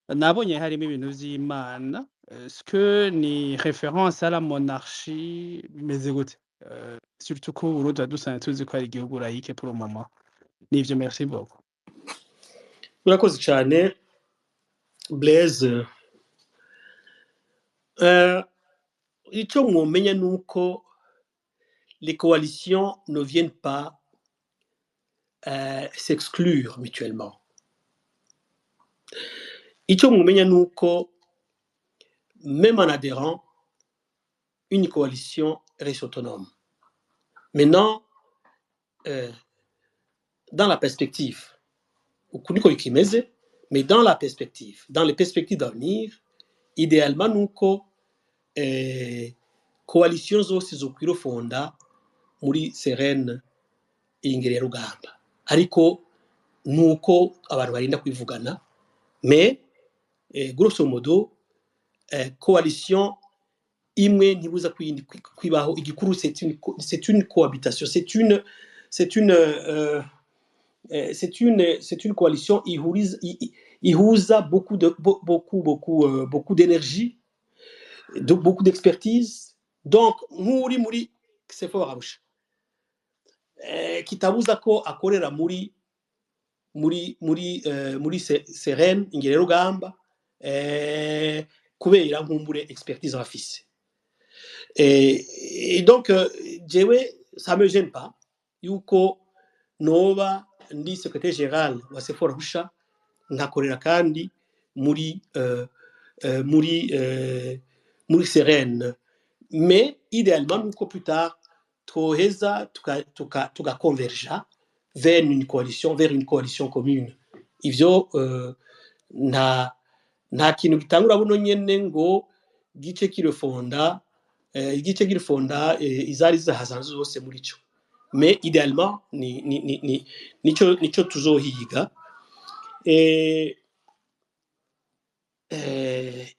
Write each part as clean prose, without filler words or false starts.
nabonye harimo ibintu vy'Imana. Est-ce que ni référence à la monarchie bimeze gute? Surtout ko Uburundi dusanzwe tuzi ko ari igihugu laïque pour le moment. Nivyo, merci beaucoup. Urakoze cyane Blaise. Icyo mwomenya nuko les coalitions ne viennent pas s'exclure mutuellement. Icyo mwomenya nuko même en adhérant, une coalition reste autonome. Maintenant, dans la perspective, mais dans la perspective, dans les perspectives d'avenir, idéalement, nuko coalition zose zokwira fonda muri serene ingere ya rugamba, ariko nuko abantu barinda kwivugana, mais grosso modo coalition imwe ntibuza kwibaho. Igikuru c'est une cohabitation, c'est une coalition ihuza beaucoup d'énergie, beaucoup d'expertise. Donc nk'uri muri Sefor Arusha kitabuza ko akorera muri Serene ingere rugamba kubera nkumbure expertise afise. Et donc jewe ça me gêne pas yuko noba ndi secrétaire général wa Sefor Arusha nkakorera kandi muri Serene, mais idéalement nuko plus tard twoheza tugakonverja vers une coalition commune. Ivyo nta kintu gitangura buno nyene ngo gice kirefonda izari zahasanzwe zose muri cyo, mais idéalement nico tuzohiga.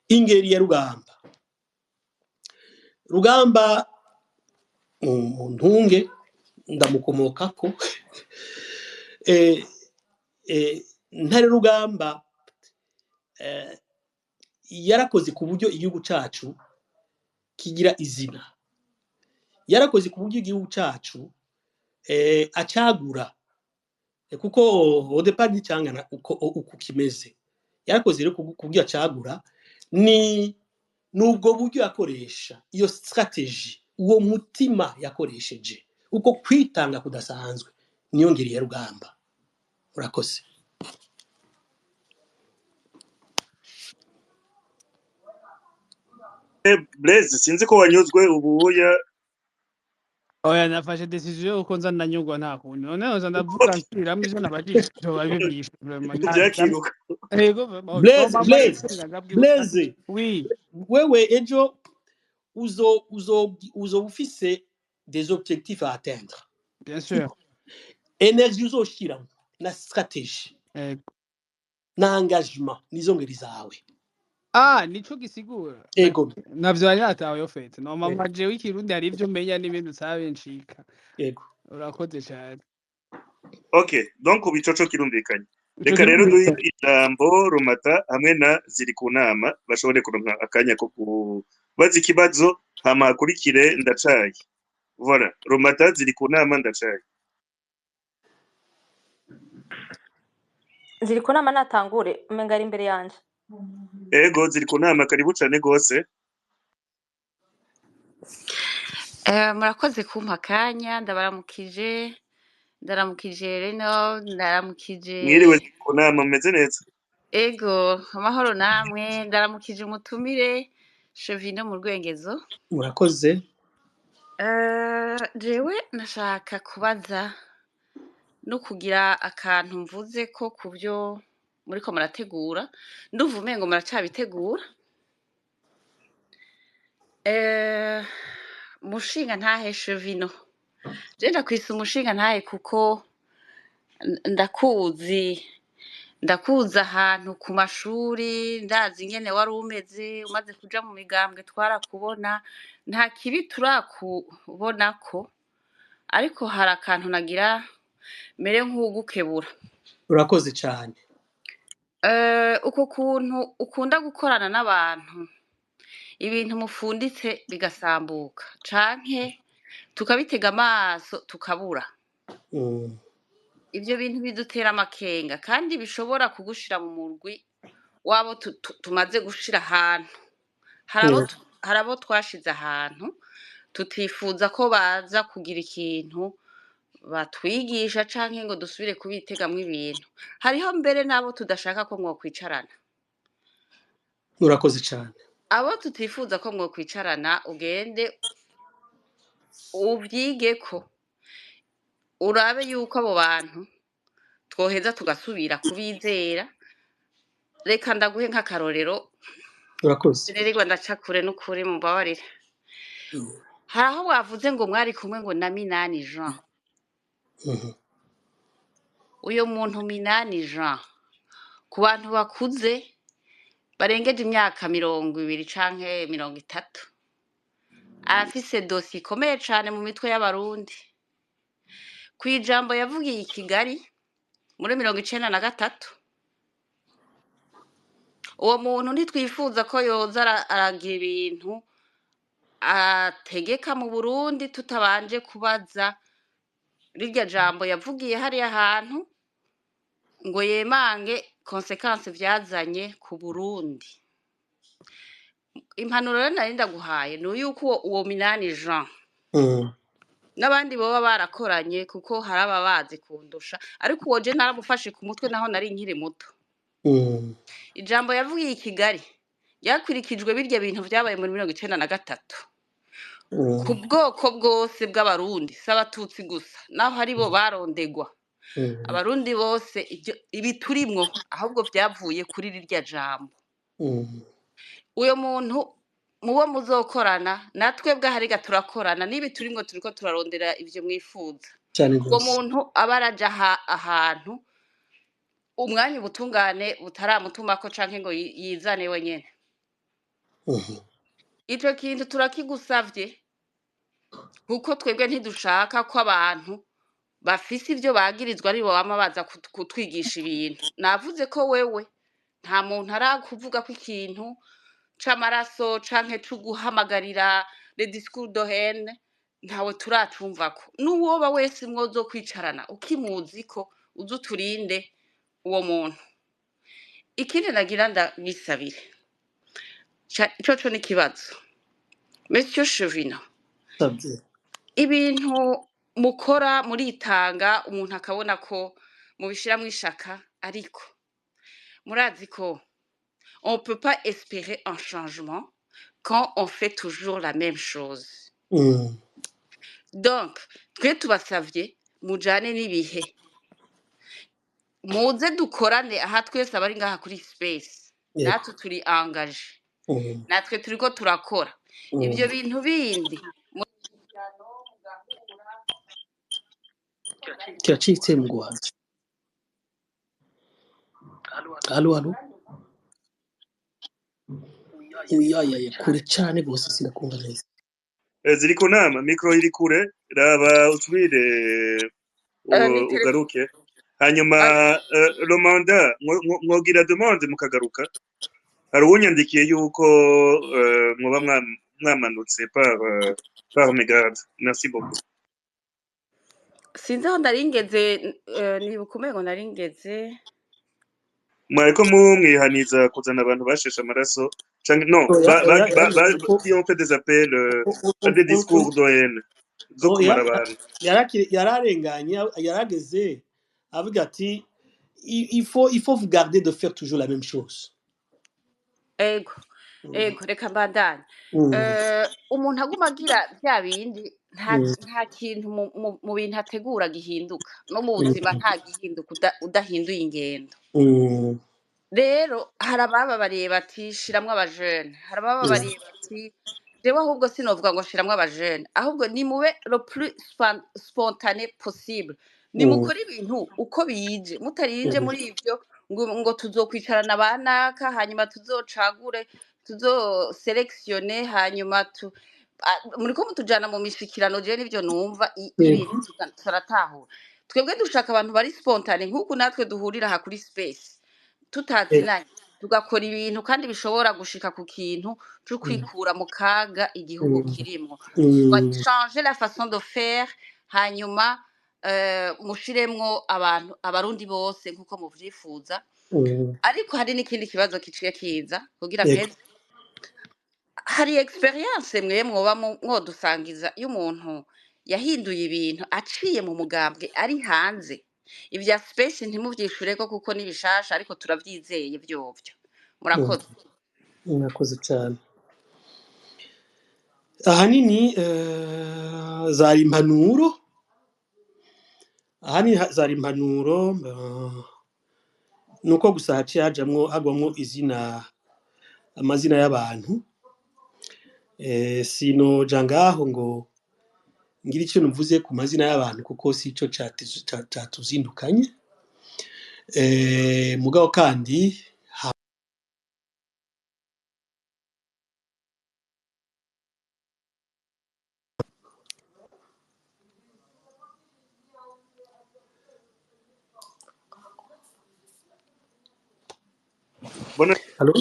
Ingeri ya rugamba ntunge ndamukomokako. Ntare rugamba yarakoze ku buryo igihugu cacu kigira izina, yarakoze ku buryo igihugu cacu acagura, kuko au départ n'icangana uko kimeze. Yarakoze rero ku buryo acagura, ni nubwo buryo yakoresha, iyo strategie, uwo mutima yakoresheje, uko kwitanga kudasanzwe, niyo ngeri ya rugamba. Urakoze. Blaise, sinzi ko wanyuzwe ubuya. Oya, nafashe decision uko nza ndanyurwa nta kuntu. None nza ndavuga nsubiramo ivyo nabajije babivyishe vraiment. Blaise, oui, wewe ejo uzo ufise des objectifs à atteindre. Bien sûr. Énergie uzoshira na stratégie na engagement nizo ngeri zawe. Nico gisigura. Ego. Navyo ari atawe yo fete. No mama jewe ikirundi hari ivyo menya n'ibintu sabe ncika. Ego. Urakoze cyane. Okay, donc bicoco kirumvikanye. Reka rero duhe ijambo Rumata hamwe na ziri ku nama bashobore kuronka akanya ko kubaza ikibazo hama hakurikire Ndacaye. Voilà, Rumata ziri ku nama Ndacaye. Ziri ku nama natangure umenga ari imbere yanje. Ego ziri ku nama, karibu cyane gose. Murakoze kumpa akanya, ndabaramukije reno, ndaramukije. Mwiriwe ku nama, mumeze neza? Ego, amahoro namwe, ndaramukije umutumire Chevino mu Rwengezo. Murakoze. Jewe nashaka kubaza no kugira akantu mvuze ko kubyo muriko murategura, ndumva umengo muracabitegura. Mushinga ntahe Chevino, je ndakwisa umushinga ntahe kuko ndakuzi ahantu ku mashuri, ndazi ingene wari umeze umaze kuja mu migambwe, twarakubona nta kibi turakubonako, ariko hari akantu nagira mere nk'ugukebura. urakoze cyane. uko kuntu ukunda gukorana n'abantu ibintu mufunditse bigasambuka canke tukabitega amaso tukabura, Mm. ivyo bintu bidutera amakenga kandi bishobora kugushira mu murwi wabo tumaze gushira ahantu. Mm. Hari abo twashize ahantu tutifuza ko baza kugira ikintu batwigisha canke ngo dusubire kubitegamwo ibintu. Hariho mbere n'abo tudashaka ko mwokwicarana. Urakoze cyane. Abo tutifuza ko mwokwicarana ugende uvyigeko, urabe yuko abo bantu twoheza tugasubira kubizera. Reka ndaguhe nk'akarorero, Urakoze. sinirirwa ndaca kure n'ukuri mumbabarire. Mm. Hari aho wavuze ngo mwari kumwe ngo na Minani Jean. Mhm. Uyo muntu Minani Jean ku bantu bakuze barengeje imyaka 20 canke 30 arafise dosi ikomeye cane mu mitwe y'abarundi. Kwijambo yavugiye i Kigali muri 1993, uwo muntu ntitwifuza ko yoza aragira ibintu ategeka mu Burundi tutabanje kubaza rirya jambo yavugiye hariya hantu ngo yemange konsekansi vyazanye ku Burundi. Impanuro rero nari ndaguhaye ni yuko uwo Minani Jean Mm. n'abandi boba barakoranye kuko hari ababazi kundusha, ariko uwo je naramufashe ku mutwe naho nari nkiri muto. Mm. Ijambo yavugiye i Kigali yakurikijwe birya bintu vyabaye muri 1993 ku Mm. bwoko bwose bw'abarundi, s'abatutsi gusa, naho hari bo barondegwa. Mm. Abarundi bose ibi turimwo ahubwo vyavuye kuri rirya jambo. Mm. Uyo muntu mubo muzokorana natwebwe hariga turakorana nibi turimwo turiko turarondera ivyo mwifuza. Cyane Uwo rwose. muntu aba araja ahantu umwanya ubutungane butaramutumako canke ngo yizane wenyene. Mhm. Ico kintu turakigusavye kuko twebwe ntidushaka ko abantu bafise ivyo bagirizwa aribo bama baza kutwigisha ibintu. Navuze ko wewe nta muntu arakuvuga ko ikintu c'amaraso canke c'uguhamagarira le discours de haine ntawe turacumvako. N'uwoba wese mwozokwicarana ukimuzi ko uza uturinde uwo muntu. Ikindi nagira ndagisabire ico n'ikibazo. Monsieur Chevino, Sabye. ibintu mukora muritanga umuntu akabona ko mubishiramwo ishaka, ariko murazi ko on peut pas espérer un changement quand on fait toujours la même chose. Mm. Donc twe tubasavye mujane n'ibihe, muze dukorane aha twese abari ngaha kuri space, Yego. natwe turi engage, Mm. natwe turiko turakora ivyo bintu bindi Kiracitse mu Rwanda. Alo. Uyaya kure cyane rwose sinakumva neza. ziri ku nama mikro iri kure raba usubire ni telefone. ugaruke hanyuma Romanda mwogira demande mukagaruka. Hari uwunyandikiye yuko mwoba mwamanutse par Megard. Merci beaucoup. Sinzi aho naringeze, nibuka umengo naringeze. Mwariko mumwihaniza kuzana abantu basheshe amaraso canke non qui ont fait des appels à des discours de haine zo kumara abantu. Yararenganye yarageze avuga ati il faut vous garder de faire toujours la même chose. Ego reka mbandanye. Umuntu aguma agira bya bindi nta kintu mu bintu ategura gihinduka, no mu buzima nta gihinduka udahinduye ingendo. Rero hari abababariye bati shiramwo abajene, hari abababariye bati jewe ahubwo sinovuga ngo shiramwo abajene, ahubwo ni mube le plus spontané possible, ni mukora ibintu uko bije mutarinje muri ivyo ngo tuzokwicarana banaka hanyuma tuzocagure tuzoselectionner hanyuma muriko mutujana mu mishikirano je nivyo numva ibintu turatahura. twebwe dushaka abantu bari spontane nk'uku natwe duhurira aha kuri space tutazinanye tugakora ibintu kandi bishobora gushika ku kintu cyo kwikura mu kaga igihugu kirimo changer la façon de faire hanyuma mushiremwo abantu abarundi bose nkuko muvyifuza ariko hari n'ikindi kibazo kiciye kiza kugira mpeze hari experience mwe mwoba mwodusangiza y'umuntu yahinduye ibintu aciye mu mugambwe ari hanze ibya space ntimuvyishureko kuko nibishasha ariko turavyizeye vyovyo murakoze murakoze cyane ahanini zari impanuro nuko gusa haciye hagwamwo amazina y'abantu sino jangaho ngo ngira icyo numvuze ku mazina y'abantu kuko si ico catuzindukanye mugabo kandi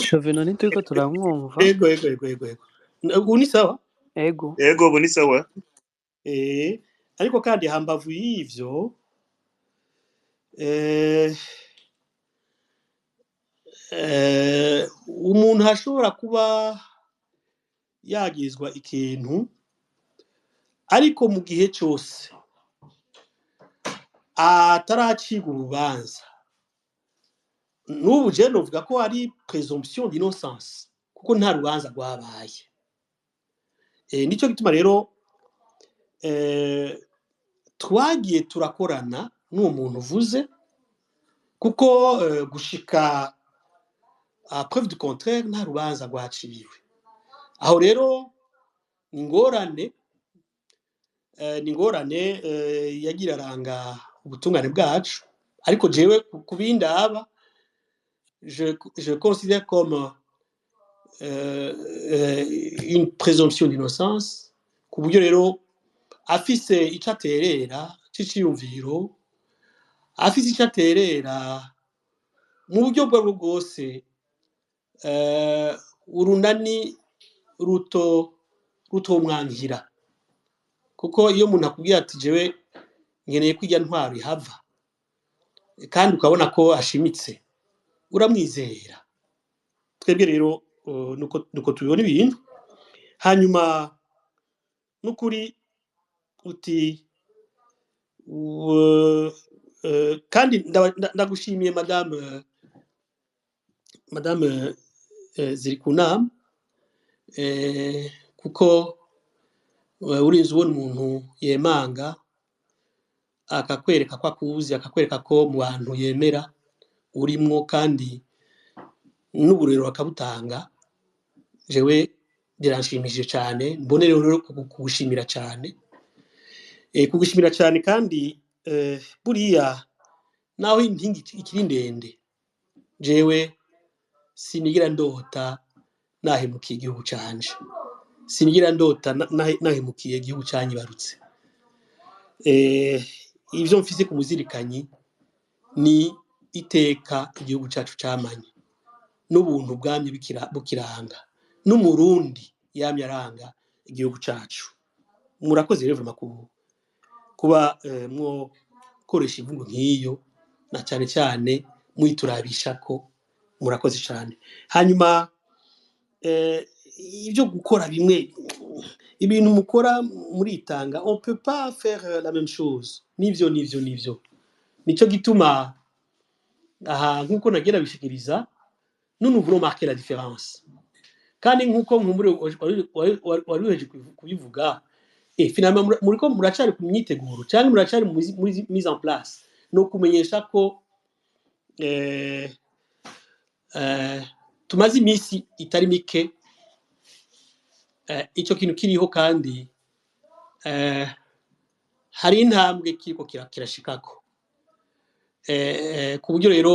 Chauvin turiko turamwumva. Ego. Uni sawa? Ego buni sawa. Ariko kandi hambavu y'ivyo umuntu hashobora kuba yagizwa ikintu ariko mu gihe cyose ataracibwa urubanza n'ubu je novuga ko ari présomption d'innocence kuko nta rubanza rwabaye nico gituma rero twagiye turakorana n'uwo muntu uvuze kuko gushika à preuve du contraire nta rubanza rwacibiwe aho rero ni ingorane yagira aranga ubutungane bwacu ariko jewe kubindaba je considère comme une présomption d'innocence ku buryo rero afise icaterera c'iciyumviro afise icaterera mu buryo bwo bwose urunani rutomwangira kuko iyo umuntu akubwira ati jewe nkeneye kwijya ntwaro ihava kandi ukabona ko ashimitse uramwizera twebwe rero nuko tubibona ibintu hanyuma n'ukuri uti kandi ndagushimiye madame Zirikunam kuko urinze ubona umuntu yemanga akakwereka ko akuzi akakwereka ko mu bantu yemera urimwo kandi n'uburero akabutanga jewe biranshimishije cyane mbone rero kugushimira cyane kandi buriya naho impingi ikiri ndende jewe sinigira ndota nahemukiye igihugu canje sinigira ndota nahemukiye igihugu canyibarutse ivyo mfise ku muzirikanyi ni iteka igihugu cacu camanye n'ubuntu bwamye bukiranga n'umurundi yamye aranga igihugu cacu murakoze rero makuru kuba mwo koresha imvugo nk'iyo na cyane cyane mwiturabisha ko murakoze cyane hanyuma ibyo gukora bimwe ibintu mukora muritanga on peut pas faire la même chose nivyo nico gituma aha nkuko nagira bishikiriza nous voulons marquer la différence kandi nkuko nkumure wari weje kubivuga finalement muriko muracari ku myiteguro cyangwa muracari mise en place no kumenyesha ko tumaze imisi itari mike icyo kintu kiriho kandi hari intambwe kiriko kirashikako ku buryo rero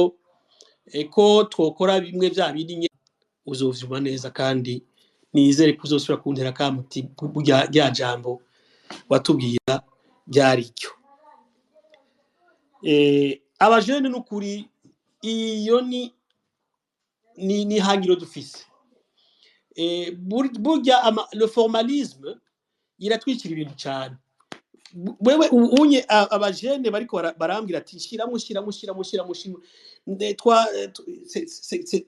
ko twokora bimwe bya bindi uzovyuma neza kandi nizere ko uzosubira kuntera kamuti rya jambo watubwira byari cyo abajene n'ukuri iyo ni hangiro dufise burya le formalisme iratwikira ibintu cyane wewe unye abajene bariko barambwira ati shiramo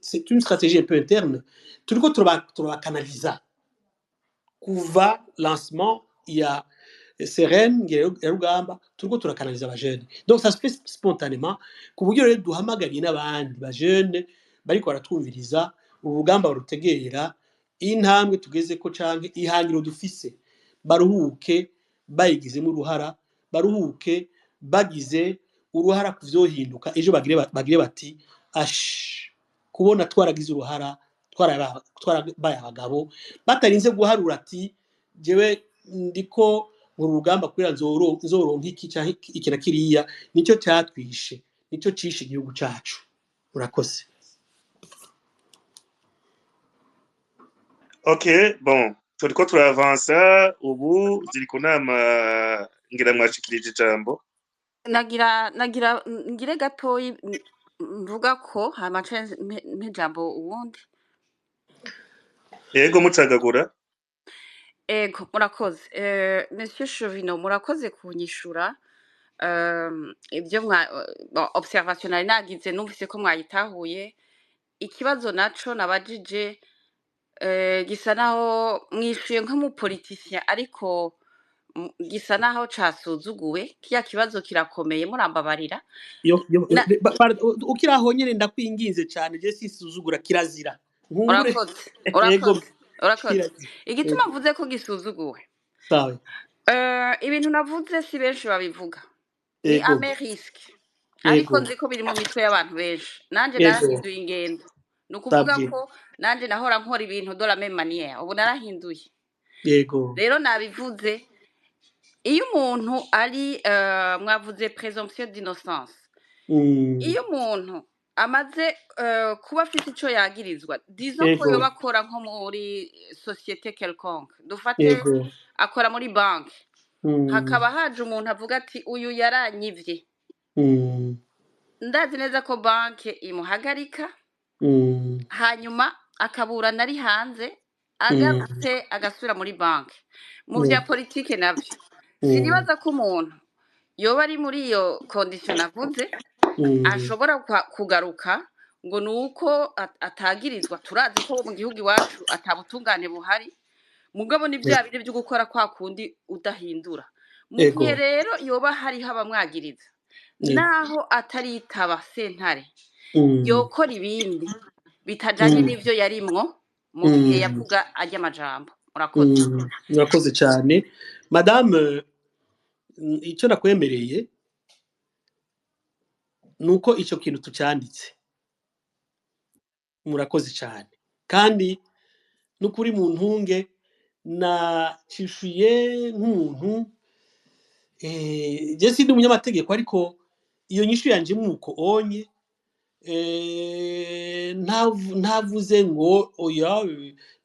c'est une stratégie un peu interne turiko turabakanaliza kuva lancement ya Serene ya Rugamba turiko turakanaliza abajene donc ça se fait spontanément ku buryo rero duhamagariye n'abandi bajene bariko baratwumviriza urugamba barutegera intambwe tugeze ko canke ihangiro dufise baruhuke bayigizemo uruhara baruhuke bagize uruhara kuvyohinduka ejo bagire bati ash kubona twaragize uruhara twarabaye abagabo batarinze guharura ati jewe ndiko mu rugamba kugira nzoronka iki canke iki na kiriya nico cyatwishe nico cishe igihugu cacu urakoze. Ok, bon, turiko turavansa ubu ziri ku nama ngira mwashikirije ijambo. nagira ngire gatoyi mvuga ko hamace mpejambo uwundi. Yego mucagagura. Ego murakoze Monsieur Chauvinot murakoze kunyishura ibyo observation nari nagize numvise ko mwayitahuye ikibazo naco nabajije gisa naho mwishuye nk'umupoliticien ariko gisa naho casuzuguwe kiya kibazo kirakomeye murambabarira ukiraho nyene ndakwinginze cyane je sisuzugura kirazira urakoze igituma mvuze ko gisuzuguwe sawa ibintu navuze si benshi babivuga ni ameriske ariko nzi ko biri mu mitwe y'abantu benshi nanje narahinduye ingendo nukuvuga ko nanje nahora nkora ibintu de la même manière ubu narahinduye yego rero nabivuze iyo umuntu ari mwavuze présomption d'innocence iyo umuntu amaze kuba afite ico yagirizwa disons ko yoba akora nko muri société quelconque dufate akora muri banque hakaba haje umuntu avuga ati uyu yaranyivye ndazi neza ko banke imuhagarika hanyuma akaburana ari hanze agarutse agasubira muri banke mu bya politike navyo sinibaza ko umuntu yoba ari muri iyo condition navuze ashobora kugaruka ngo nuko atagirizwa turazi ko mu gihugu iwacu atabutungane buhari mugabo ni bya biri byo gukora kwa kundi udahindura mu gihe rero yoba hari habamwagiriza naho ataritaba sentare yokora ibindi bitajanye n'ivyo yarimwo mu gihe yavuga ajya amajambo murakoze cyane madame icyo nakwemereye nuko icyo kintu tucyanditse murakoze cyane kandi n'ukuri mu ntunge nacishuye nk'umuntu je sindi umunyamategeko ariko iyo nyishu yanje muko onye ntavuze ngo oya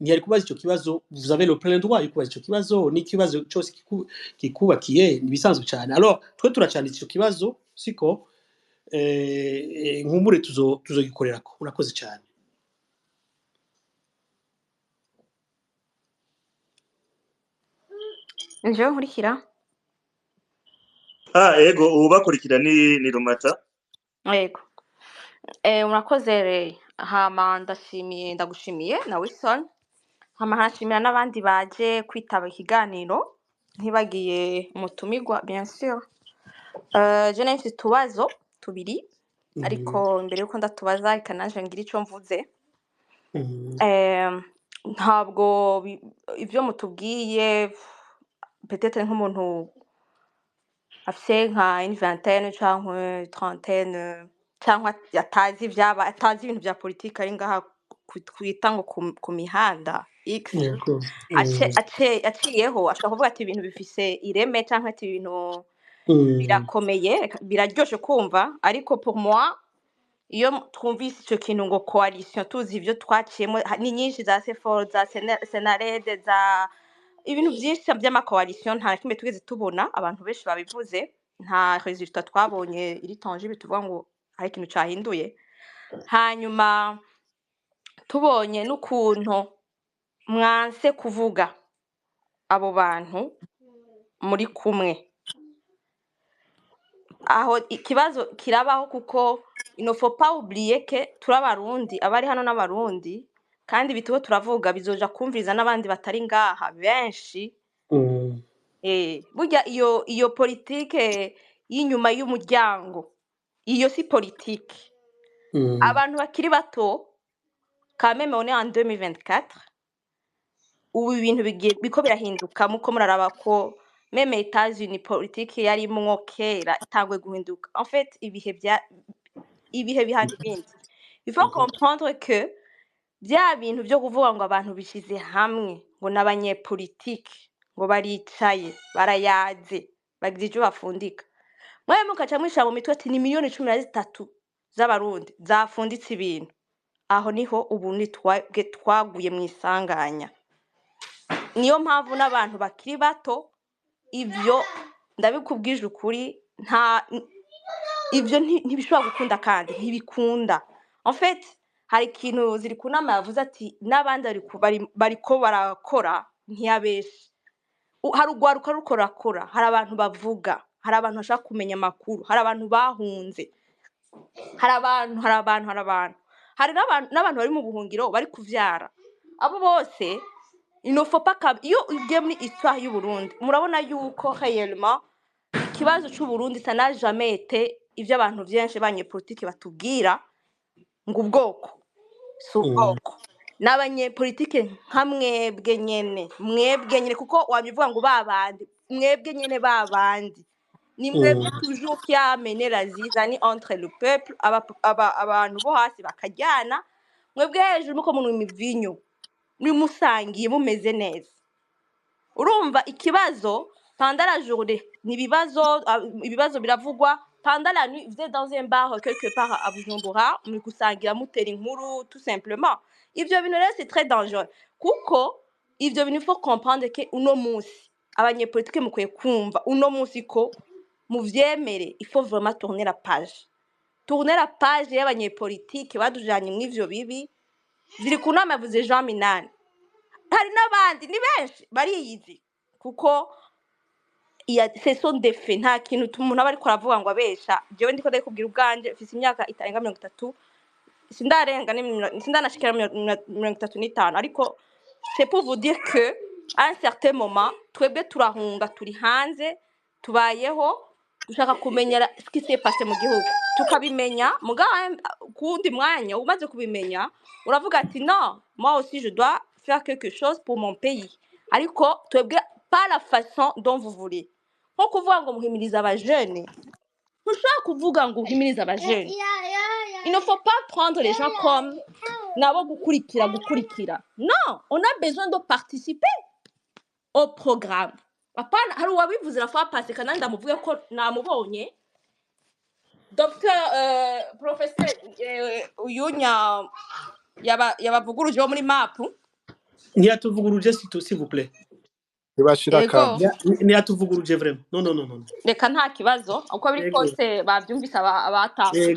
ntiyari kubaza icyo kibazo vous avez le plein droit yo kubaza icyo kibazo n'ikibazo cyose kikubakiye nibisanzwe cyane alors twe turacanditse icyo kibazo siko nkumbure tuzogikorerako urakoze cyane. nje nkurikira Ego ubakurikira ni Rumata. yego murakoze hama ndagushimiye na Wilson hama hashimira n'abandi baje kwitaba ikiganiro ntibagiye umutumigwa bien sûr je nafite tubazo tubiri ariko mbere yuko ndatubaza ikanaje ngira ico mvuze ntabwo ibyo mutubwiye peut-être nk'umuntu afite nka une vingtaine cyangwa trentaine cyangwa atazi ibintu bya politiki ari ngaha twita ngo ku mihanda x aciyeho ashobora kuvuga ati ibintu bifise ireme cyangwa ati ibintu birakomeye biraryoshe kumva ariko pour moi iyo twumvise icyo kintu ngo coalition tuzi ibyo twaciyemo ni nyinshi za sefor za senarede za ibintu byinshi by'amakoalition nta kimwe tugeze tubona abantu benshi babivuze nta resultat twabonye iri tangible tuvuga ngo hari ikintu cahinduye hanyuma tubonye n'ukuntu mwanse kuvuga abo bantu muri kumwe aho ikibazo kirabaho kuko il ne faut pas oublier que turabarundi abari hano n'abarundi kandi bituwe turavuga bizoja kumviriza n'abandi batari ngaha benshi burya iyo politike y'inyuma y'umuryango iyo si politike abantu bakiri bato quand même on est en 2024 ubu ibintu biko birahinduka muko muraraba ko meme États-Unis politique yarimwo kera itangwe guhinduka en fait ibihe bihandi bindi il faut comprendre que bya bintu byo kuvuga ngo abantu bishize hamwe ngo n'abanyepolitike ngo baricaye barayaze bagize icyo bafundika mwe mukaca mwisha mu mitwe ati ni miliyoni 13 z'abarundi zafunditse ibintu aho niho ubu ni twaguye mu isanganya niyo mpamvu n'abantu bakiri bato ibyo ndabikubwije ukuri nta ibyo ntibishobora gukunda kandi ntibikunda en fait hari ikintu ziri kunama yavuze ati n'abandi bariko barakora ntiyabeshe hari ugwaruka rukorakora hari abantu bavuga hari abantu bashaka kumenya amakuru hari abantu bahunze hari abantu hari n'abantu bari mu buhungiro bari kuvyara abo bose il ne faut pas iyo ugiye muri histoire y'u Burundi murabona yuko réellement ikibazo cy'u Burundi ça n'a jamais été ivyo abantu byinshi banyepolitike batubwira ngo ubwoko si ubwoko n'abanyepolitike nka mwebwe nyene kuko wabivuga ngo babandi mwebwe nyene babandi ni mwebwe toujours qui a amené la zizanie entre le peuple abantu bo hasi bakajyana mwebwe hejuru muko muntu imivinyo nimusangiye mumeze neza urumva ikibazo pendant la journée ni ibibazo biravugwa pendant la nuit vous êtes dans un bar quelque part à Bujumbura muri gusangira mutera inkuru tout simplement ivyo bintu rero c'est très dangereux kuko ivyo bintu faut comprendre que uno musi abanyepolitike mukwiye kumva uno musi ko muvyemere il faut vraiment tourner la page y'abanyepolitike badujanye mu ivyo bibi ziri kunama yavuze Jean Minani hari n'abandi ni benshi bariyizi kuko ce sont des faits nta kintu umuntu aba ariko aravuga ngo abesha jewe ndiko ndakubwira ubwanje mfise imyaka itarenga 30 sindanashikira 35 ariko c'est pour vous dire que à un certain moment twebwe turahunga turi hanze tubayeho dushaka kumenyera ce qui s'est passé mu gihugu tukabimenya mugabo kundi mwanya umaze kubimenya uravuga ati non moi aussi je dois faire quelque chose pour mon pays ariko twebwe pas la façon dont vous voulez nko kuvuga ngo muhimiriza abajene ntushaka kuvuga ngo uhimiriza abajene il ne faut pas prendre les gens comme nabo gukurikira non on a besoin de participer au programme apana hari wabivuze la fois passée kandi ndamuvuge ko namubonye Docteur professeur uyunya yabavuguruje muri map ntiyatuvuguruje s'il vous plaît ntibashira ntiyatuvuguruje vraiment non reka nta kibazo uko biri kose bavyumvise abatambuye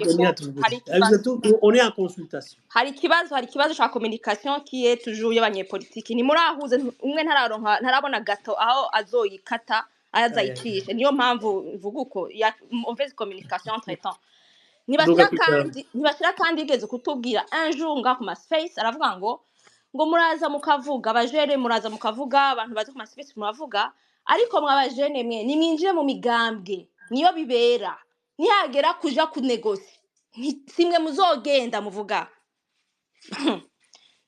on est en consultation hari ikibazo cha communication qui est toujours y'abanyepolitike ni murahuze umwe ntarabona gato aho azoyikata azayicishe niyo mpamvu mvuga uko on fait communication entre temps ntibashira kandi igeze kutubwira un jour nga ku space aravuga ngo muraza mukavuga abajene muraza mukavuga abantu bazi ku space muravuga ariko mwabajene mwe nimwinjire mu migambwe niyo bibera nihagera kuja kunegosi simwe muzogenda muvuga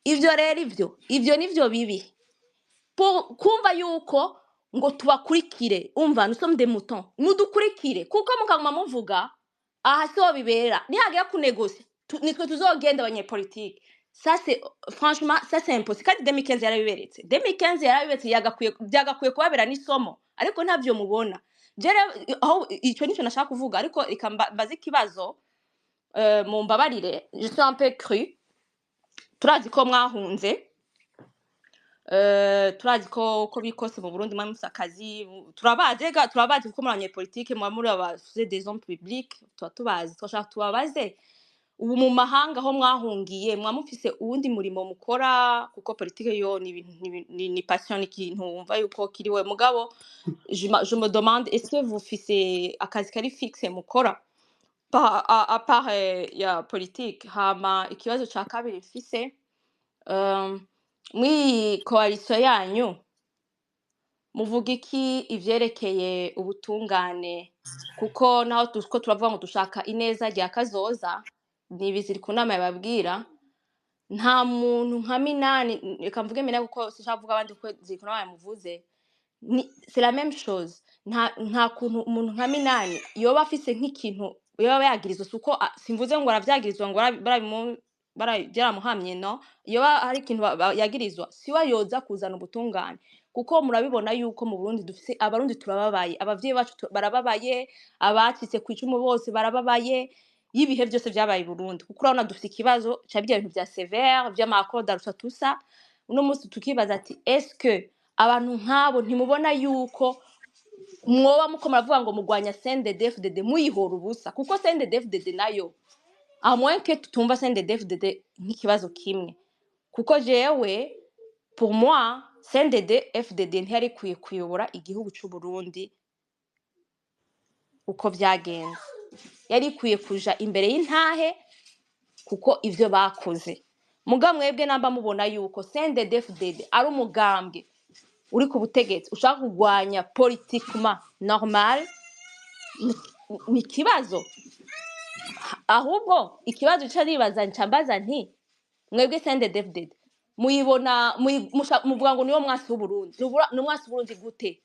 ivyo rero ivyo nivyo bibi kumva yuko ngo tubakurikire umva nous sommes des moutons mudukurikire kuko mukaguma muvuga aha so bibera nihagera kunegosi nitwe tuzogenda abanyepolitike ça c'est franchement ça c'est impossible kandi 2015 yarabiberetse yagakwiye kubabera n'isomo ariko ntavyo mubona jere aho ico nico nashaka kuvuga ariko ikambaza ikibazo mu mbabarire je suis un peu cru turazi ko mwahunze turazi ko bikose mu Burundi mwamufise akazi turabazi kuko muri abanyepolitike muba muri abafise des hommes publics tubazi twashaka tubabaze ubu mu mahanga aho mwahungiye mwamufise uwundi murimo mukora kuko politike yo ni passion ikintu wumva yuko kiriwe mugabo je me demande est-ce que vous fise akazi kari fixe mukora à part ya politique hama ikibazo ca kabiri mfise muri coalition yanyu muvuga iki ivyerekeye ubutungane kuko naho tuko turavuga ngo dushaka ineza rya kazoza nibiziri ku nama yababwira nta muntu nka Minani reka mvuge Minani kuko sishavuga abandi kuko ziri ku nama yamuvuze c'est la même chose nta kuntu umuntu nka Minani yoba afise nk'ikintu yoba yagirizwa suko simvuze ngo aravyagirizwa ngo byaramuhamye no yoba hari ikintu yagirizwa siwe yoza kuzana ubutungane kuko murabibona yuko mu Burundi dufise abarundi turababaye abavyeyi bacu barababaye abacitse ku icumu bose barababaye yibihe byose byabaye Burundi kuko urabona dufise ikibazo ca bya bintu bya sévère vya macro d'arusha tusa uno munsi tukibaza ati est-ce que abantu nkabo ntimubona yuko mwoba muko muravuga ngo mugwanya CNDD-FDD muyihora ubusa kuko CNDD-FDD nayo à moins que tutumva CNDD-FDD nk'ikibazo kimwe kuko jewe pour moi CNDD-FDD ntiyari kuyobora igihugu cy'u Burundi uko vyagenze yari kuja imbere y'intahe kuko ivyo bakoze muga mwebwe namba mubona yuko CNDD-FDD ari umugambwe uri ku butegetsi ushaka kugwanya politiquement normal ni kibazo ahubwo ikibazo cyaribaza ncambaza nti mwebwe CNDD-FDD muyibona muvuga ngo niwo mwasi w'Uburundi no mwasi w'Uburundi gute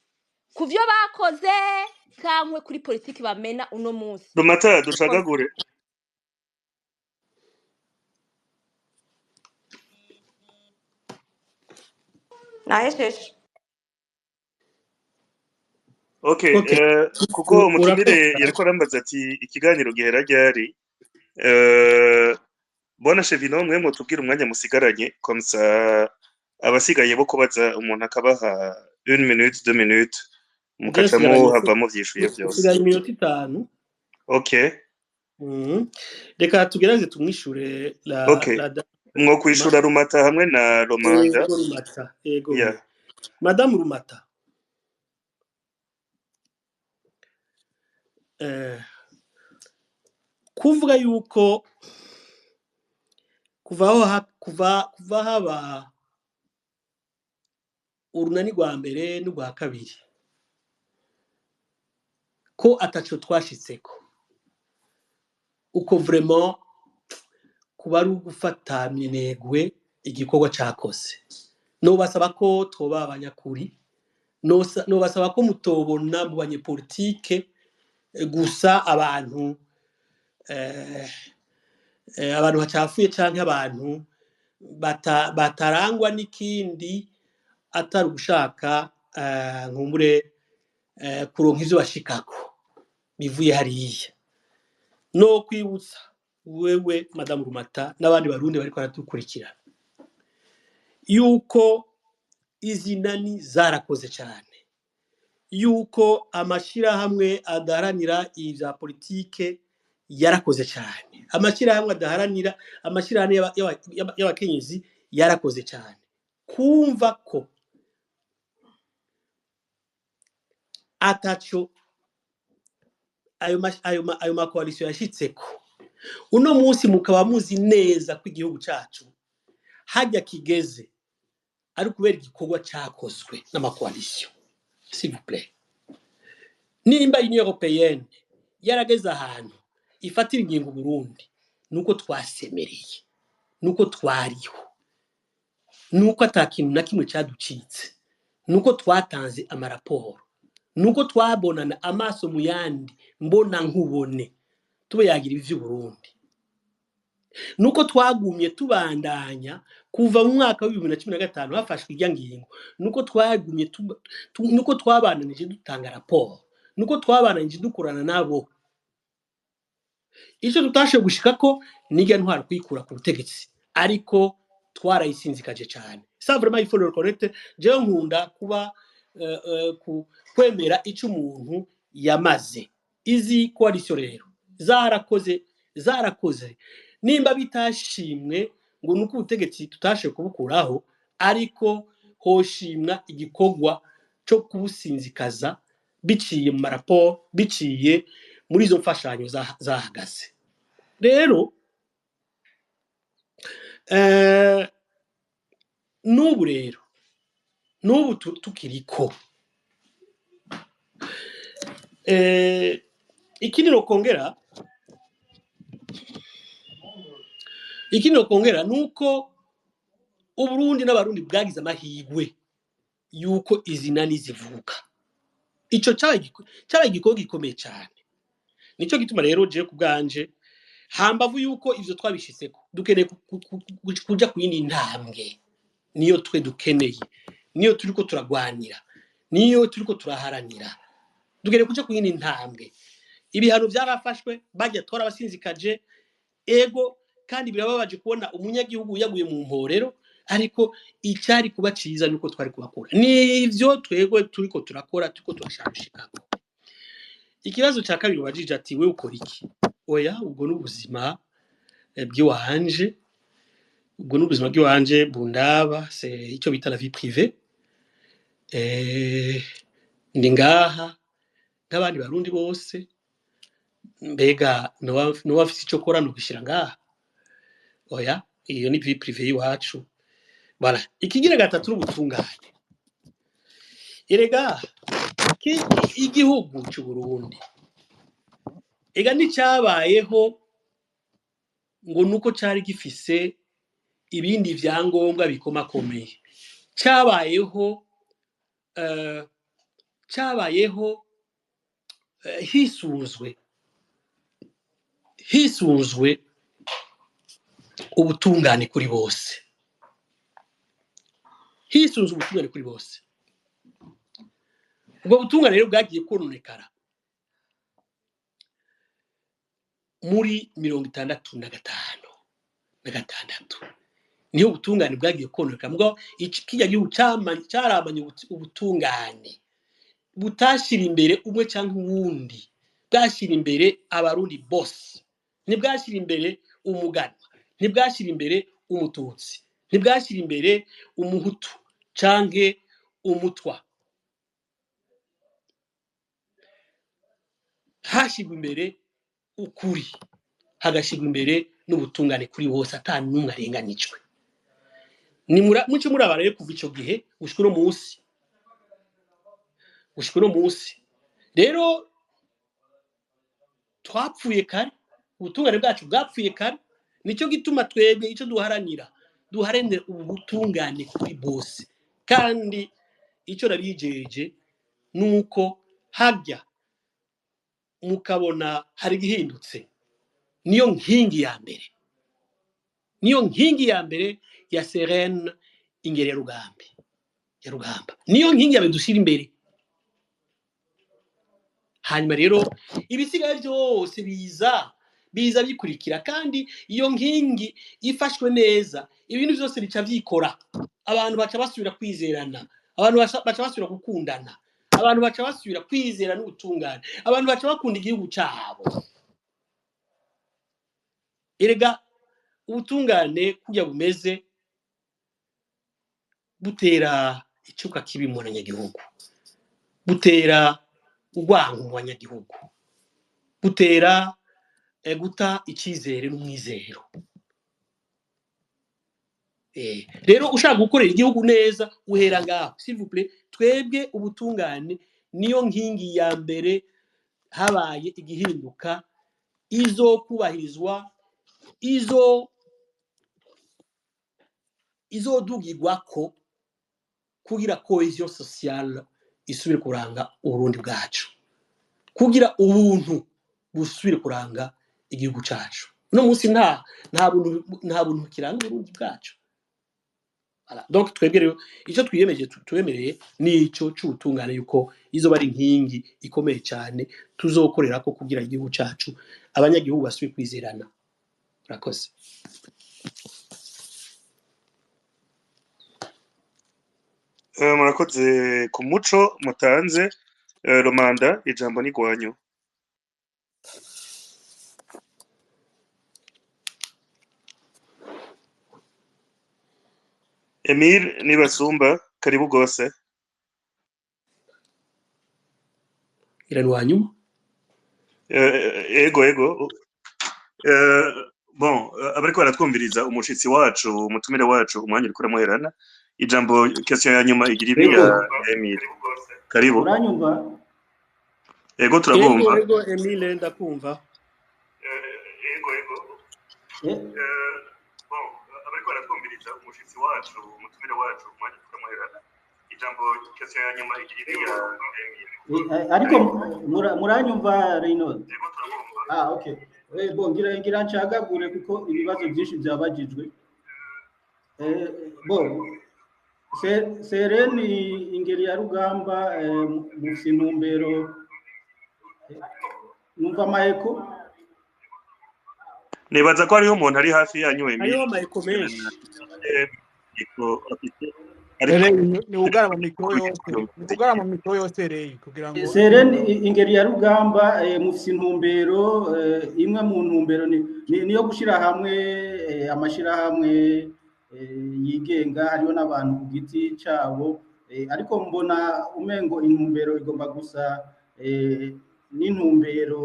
kuvyo bakoze kankwe kuri politiki bamena uno munsi Rumata dushagagure nahesheje okay kuko umutumire yariko arambaza ati ikiganiro gihera ryari bona Chevino mwe mutubwira umwanya musigaranye comme ça abasigaye bo kubaza umuntu akabaha 1 minute 2 minutes mukacamo havamo vyishuye byose sigaye iminota 5 okay reka tugerageze tumwishure mwo kwishura Rumata hamwe na Romanda yego Madame Rumata kuvuga yuko kuva haba urunani rwa mbere n'urwa kabiri ko ataco twashitseko uko vraiment kuba ari ugufata minegwe igikorwa cakoze no basaba ko twoba abanyakuri no basaba ko mutobona mu banyepolitike gusa abantu bacafuye canke abantu batarangwa n'ikindi atari ugushaka nkumbure kuronka ivyo bashikako bivuye hariya no kwibutsa wewe Madame Rumata n'abandi barundi bariko baratukurikira yuko izinani zarakoze cyane yuko amashirahamwe adaharanira ivya politike yarakoze cyane amashirahamwe adaharanira amashirahamwe y'abakenyezi yarakoze cyane kumva ko ataco ayo makoalisiyo yashitseko uno munsi mukaba muzi neza ko igihugu cacu hajya kigeze ari kubera igikorwa cakozwe n'amakoalisiyo s'il vous plaît nimba Union Européenne yarageze ahantu ifatira ingingo Burundi nuko twasemereye nuko twariho nuko atakintu na kimwe caducitse nuko twatanze amaraporo nuko twabonana amaso mu yandi mbona nkubone tube yagira ivyo Burundi nuko twagumye tubandanya kuva mu mwaka wa 2015 hafashwe irya ngingo nuko twagumye nuko twabananije dutanga raporo nuko twabananije dukorana nabo ico tutashe gushika ko nige ntwara kwikura ku butegetsi ariko twarayisinzikaje cyane ça vraiment il faut le reconnaître jewe nkunda kuba kwemera icyo umuntu yamaze izi coalition rero zarakoze nimba bitashimwe ngo nuko ubutegetsi tutashe kubukuraho ariko hoshimwa igikorwa cyo kubusinzikaza biciye mu maraporo biciye muri izo mfashanyo zahagaze rero n'ubu tukiriko ikindi nokongera nuko Uburundi n'abarundi bwagize amahigwe yuko izina nizivuka ico cyabaye igikorwa gikomeye cyane nico gituma rero je kubganje hambavu yuko ivyo twabishitseko dukeneye kuja ku yindi ntambwe niyo twe dukeneye niyo turiko turagwanira niyo turiko turaharanira dukeneye kuja ku yindi ntambwe ibihano byarafashwe bajya tora abasinzikaje ego kandi birababaje kubona umunyagihugu yaguye mu mporero ariko icyari kuba ciza nuko twari kubakura nivyo twego turiko turakora turiko turashakishikako ikibazo cya kabiri wajije ati we ukora iki oya ubwo n'ubuzima bw'iwanje bundaba c'est icyo bita la vie privée ndi ngaha nk'abandi barundi bose mbega no wafise icyo kora no gushira ngaha oya iyo ni vie privée iwacu voilà ikigira gatatu n'ubutungane erega igihugu cy'u Burundi ega nicyabayeho ngo nuko cyari gifise ibindi vyangombwa bikomakomeye cyabayeho hisunzwe ubutungane kuri bose ubwo butungane rero bwagiye kononekara muri 1965 niyo ubutungane bwagiye kononekara mugabo kijya gihugu cyaramanye ubutungane butashira imbere umwe cyangwa uwundi bwashira imbere abarundi bose ntibwashira imbere umuganwa ntibwashira imbere umututsi ntibwashira imbere umuhutu canke umutwa hashigwa imbere ukuri hagashigwa imbere n'ubutungane kuri bose atanumwe arenganijwe muco muri abara rero kuva ico gihe gushika uno munsi rero twapfuye kare ubutungane bwacu bwapfuye kare nicyo gituma twebwe icyo duharanira ubutungane kuri bose kandi icyo nabijeje nuko hajya mukabona hari gihindutse niyo nkingi ya mbere ya Serene ingere ya Rugamba niyo nkingi yabe dushira imbere hanyuma rero ibisigaye byose biza bikurikira kandi iyo nkingi ifashwe neza ibintu byose bica byikora abantu baca basubira kwizerana abantu baca basubira gukundana abantu baca basubira kwizera n'ubutungane abantu baca bakunda igihugu cyabo erega ubutungane kujya bumeze butera icyuka kibi mu banyagihugu butera urwango mu banyagihugu butera guta icyizere n'umwizero rero ushaka gukorera igihugu neza uhera ngaho s'il vous plaît twebwe ubutungane niyo nkingi ya mbere habaye igihinduka izokubahirizwa izodugirwako kugira cohesion sociale isubire kuranga uburundi bwacu kugira ubuntu busubire kuranga igihugu cyacu no munsi nta buntu kiranga uburundi bwacu donc twebwe rero icyo twemereye nico cy'ubutungane yuko izo bari nkingi ikomeye cyane tuzokorera ko kugira igihugu cyacu abanyagihugu basubire kwizerana rakoze murakoze ku muco mutanze Romanda ijambo ni gwanyu. Emile Nibasumba karibu gose. Iranwanyu Ego bon abariko baratwumviriza umushitsi wacu umutumire wacu umwanya uriko uramuherana ijambo question ya nyuma igira ibi ya Emile karibu uranyumva ego turabumva ego Emile ndakumva bon abariko baratwumviriza umushitsi wacu umutumire wacu umwanya uriko uramuherana ijambo question ya nyuma igira ibi ya Emile ariko muranyumva Reynold ego turabumva okay bon ngira ncagagure kuko ibibazo byinshi byabajijwe bon Sereni ingeri ya rugamba mu sintumbero numva maheko nibaza ko hariho umuntu ari hafi yanyu Emile hariho maheko menshi ni ugara mu mikoro yose rero kugira ngo Sereni ingeri ya rugamba mu sintumbero imwe mu ntumbero niyo gushira hamwe amashirahamwe yigenga hariho n'abantu ku giti cyabo ariko mbona umengo intumbero igomba gusa n'intumbero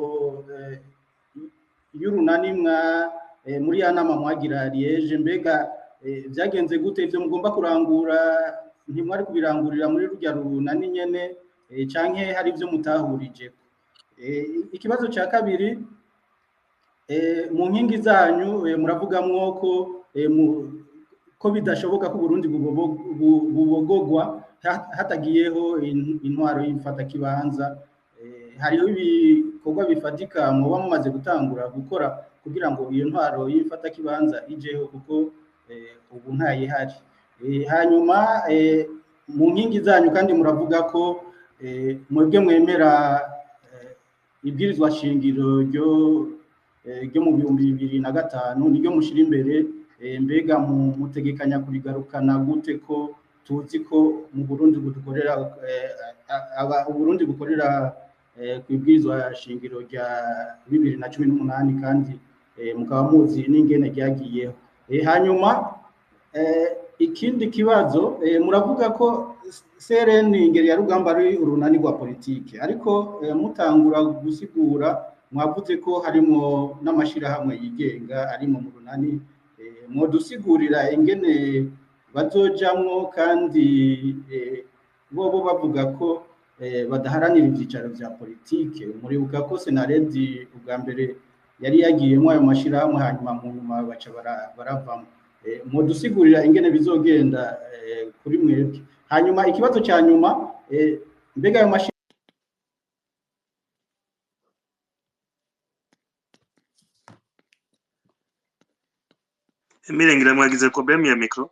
y'urunanimwa muri ya nama mwagira Liège mbega byagenze gute ivyo mugomba kurangura ntimwari kubirangurira muri rujya runani nyene canke hari ivyo mutahurije ikibazo ca kabiri mu nkingi zanyu muravugamwo ko bidashoboka ko Burundi bubogogwa hatagiyeho intwaro y'imfata kibanza hariho ibikorwa bifatika muba mumaze gutangura gukora kugira ngo iyo ntwaro y'imfata kibanza ijeho kuko ubu ntayihari hanyuma mu nkingi zanyu kandi muravuga ko mwebwe mwemera ibwirizwa shingiro ryo mu 2005 niryo mushira imbere mbega mutegekanya kurigarukana gute ko tuzi ko mu Burundi budukorera Burundi bukorera kwibwirizwa shingiro rya 2018 kandi mukaba muzi n'ingene ryagiyeho hanyuma ikindi kibazo muravuga ko CRN ingeri ya rugamba ari urunani rwa politike ariko mutangura gusigura mwavuze ko harimo n'amashirahamwe yigenga ari mu runani mwodusigurira ingene bazojamwo kandi bobo bavuga ko badaharanira ibyicaro bya politike muribuka ko Senaredi ubwa mbere yari yagiyemo ayo mashirahamwe hanyuma mu nyuma baca baravamo mwodusigurira ingene bizogenda kuri mwebwe hanyuma ikibazo cya nyuma mbega ayo mashirahamwe Emile ngira mwagize problem ya micro